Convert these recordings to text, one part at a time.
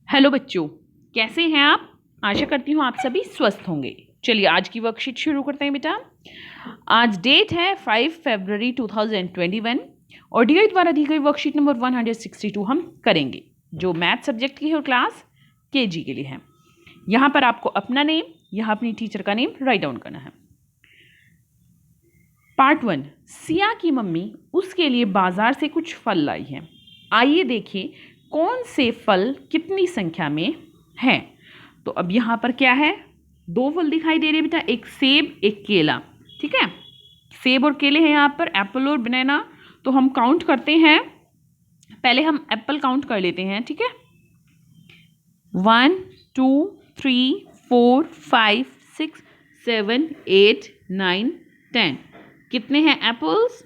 Hello बच्चों, कैसे हैं आप? आशा करती हूँ आप सभी स्वस्थ होंगे। चलिए आज की वर्कशीट शुरू करते हैं बेटा। आज डेट है 5 फरवरी 2021 और डीआई द्वारा दी गई वर्कशीट नंबर 162 हम करेंगे, जो मैथ सब्जेक्ट की है और क्लास केजी के लिए है। यहाँ पर आपको अपना नेम, यहाँ अपनी टीचर का नेम राइट डाउन करना है। पार्ट 1, सिया की मम्मी उसके लिए बाजार से कुछ फल लाई है। आइए देखिए कौन से फल कितनी संख्या में हैं। तो अब यहाँ पर क्या है, दो फल दिखाई दे रहे हैं बेटा, एक सेब एक केला। ठीक है, सेब और केले हैं यहाँ पर, एप्पल और बनाना। तो हम काउंट करते हैं, पहले हम एप्पल काउंट कर लेते हैं। ठीक है, 1 2 3 4 5 6 7 8 9 10। कितने हैं एप्पल्स?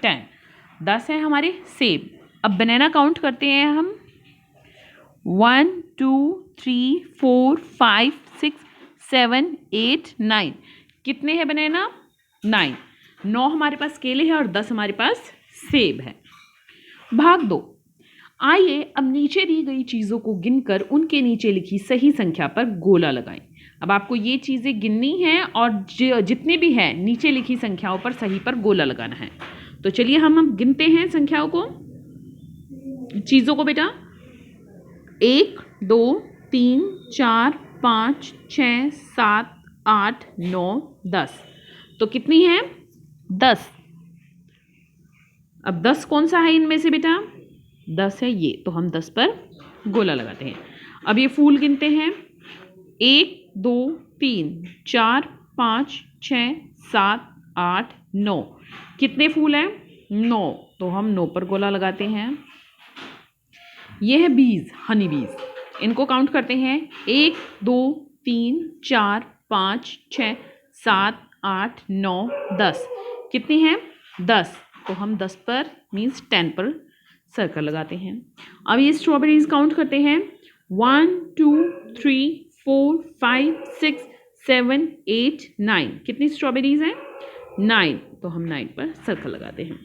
10। 10 है हमारे सेब। अब बनाना काउंट करते हैं हम, 1 2 3 4 5 6 7 8 9। कितने हैं बनाना? 9। 9 हमारे पास केले हैं और 10 हमारे पास सेब है। भाग 2, आइए अब नीचे दी गई चीज़ों को गिनकर उनके नीचे लिखी सही संख्या पर गोला लगाएं। अब आपको ये चीज़ें गिननी हैं और जितने भी हैं नीचे लिखी संख्याओं पर सही पर गोला लगाना है। तो चलिए हम अब गिनते हैं संख्याओं को, चीज़ों को बेटा। 1 2 3 4 5 6 7 8 9 10। तो कितनी है? 10। अब 10 कौन सा है इनमें से बेटा? 10 है ये, तो हम 10 पर गोला लगाते हैं। अब ये फूल गिनते हैं, 1 2 3 4 5 6 7 8 9। कितने फूल हैं? 9, तो हम 9 पर गोला लगाते हैं। ये है बीज, हनी बीज, इनको काउंट करते हैं, 1 2 3 4 5 6 7 8 9 10। कितनी हैं? 10, तो हम 10 पर मीन्स 10 पर सर्कल लगाते हैं। अब ये स्ट्रॉबेरीज काउंट करते हैं, 1 2 3 4 5 6 7 8 9। कितनी स्ट्रॉबेरीज हैं? 9, तो हम 9 पर सर्कल लगाते हैं।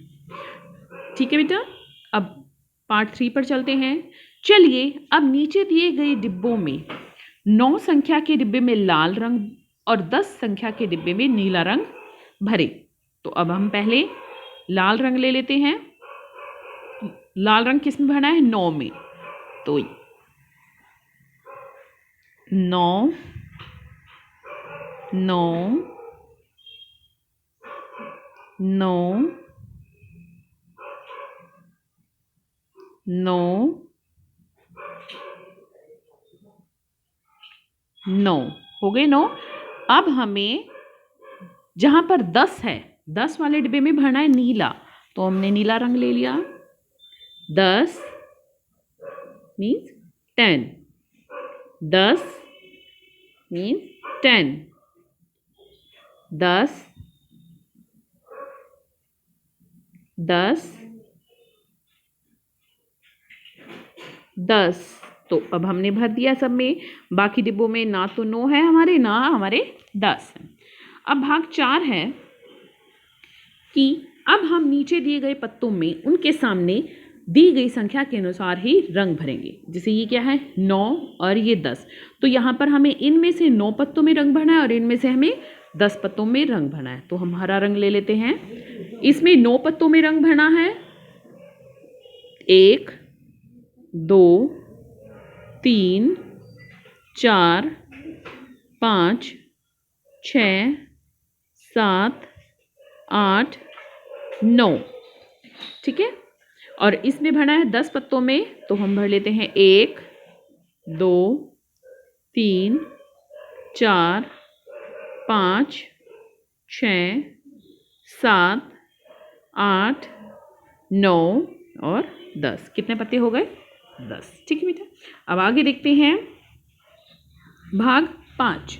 ठीक है बेटा, अब पार्ट 3 पर चलते हैं। चलिए अब नीचे दिए गए डिब्बों में 9 संख्या के डिब्बे में लाल रंग और 10 संख्या के डिब्बे में नीला रंग भरे। तो अब हम पहले लाल रंग ले लेते हैं। लाल रंग किस में भरना है? 9 में। तो 9 9 9 9 9 हो गए 9। अब हमें जहाँ पर 10 है, 10 वाले डिब्बे में भरना है नीला, तो हमने नीला रंग ले लिया। 10 मीन्स 10, 10 मीन्स 10, 10 10 10। तो अब हमने भर दिया सब में, बाकी डिब्बों में ना तो 9 है हमारे, ना हमारे 10 है। अब भाग 4 है कि अब हम नीचे दिए गए पत्तों में उनके सामने दी गई संख्या के अनुसार ही रंग भरेंगे। जैसे ये क्या है? 9 और ये 10। तो यहाँ पर हमें इनमें से 9 पत्तों में रंग भरना है और इनमें से हमें 10 पत्तों में रंग भरना है। तो हम हरा रंग ले लेते हैं। इसमें 9 पत्तों में रंग भरना है, 1 2 3 4 5 6 7 8 9। ठीक है, और इसमें भरना है 10 पत्तों में, तो हम भर लेते हैं 1 2 3 4 5 6 7 8 9 और 10। कितने पत्ते हो गए? 10। ठीक है बेटा, अब आगे देखते हैं भाग 5।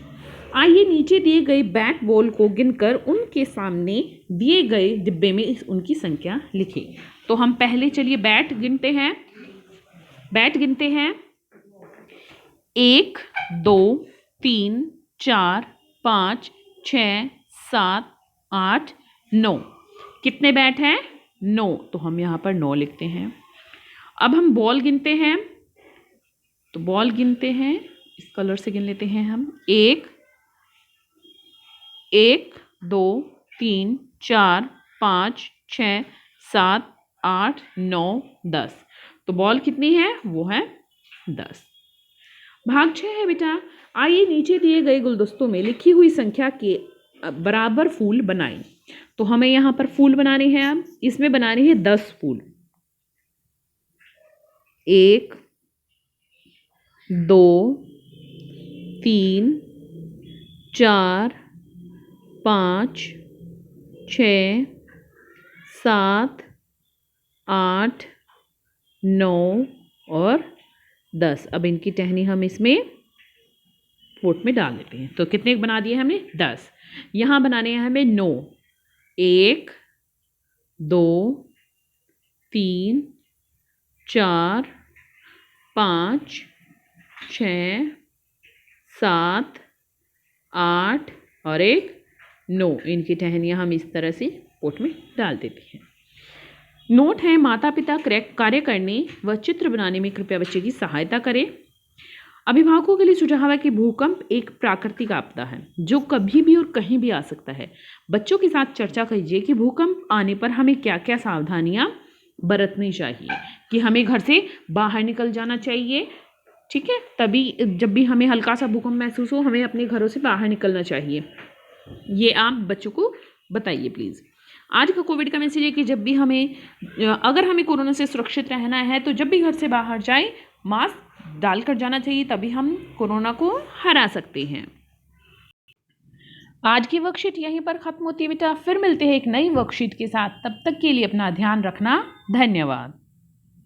आइए नीचे दिए गए बैट बॉल को गिनकर उनके सामने दिए गए डिब्बे में उनकी संख्या लिखें। तो हम पहले चलिए बैट गिनते हैं। बैट गिनते हैं, 1 2 3 4 5 6 7 8 9। कितने बैट हैं? 9, तो हम यहाँ पर 9 लिखते हैं। अब हम बॉल गिनते हैं, तो बॉल गिनते हैं, इस कलर से गिन लेते हैं हम। 1 1 2 3 4 5 6 7 8 9 10। तो बॉल कितनी है? वो है 10। भाग 6 है बेटा। आइए नीचे दिए गए गुलदस्तों में लिखी हुई संख्या के बराबर फूल बनाएं। तो हमें यहाँ पर फूल बनाने हैं। अब इसमें बनाने हैं 10 फूल। 1 2 3 4 5 6 7 8 9 और 10। अब इनकी टहनी हम इसमें पोट में डाल देते हैं। तो कितने बना दिए हमने? 10। यहाँ बनाने हैं हमें 9। 1 2 3 4 5 6 7 8 और 1 9। इनकी टहनियाँ हम इस तरह से पोट में डाल देते हैं। नोट है, माता पिता कार्य करने व चित्र बनाने में कृपया बच्चे की सहायता करें। अभिभावकों के लिए सुझाव है कि भूकंप एक प्राकृतिक आपदा है जो कभी भी और कहीं भी आ सकता है। बच्चों के साथ चर्चा कीजिए कि भूकंप आने पर हमें क्या क्या सावधानियां बरतनी चाहिए, कि हमें घर से बाहर निकल जाना चाहिए, ठीक है, तभी जब भी हमें हल्का सा भूकंप महसूस हो हमें अपने घरों से बाहर निकलना चाहिए। ये आप बच्चों को बताइए प्लीज़। आज का कोविड का मैसेज है कि जब भी अगर हमें कोरोना से सुरक्षित रहना है तो जब भी घर से बाहर जाए मास्क डालकर जाना चाहिए, तभी हम कोरोना को हरा सकते हैं। आज की वर्कशीट यहीं पर खत्म होती है बेटा। फिर मिलते हैं एक नई वर्कशीट के साथ। तब तक के लिए अपना ध्यान रखना। धन्यवाद।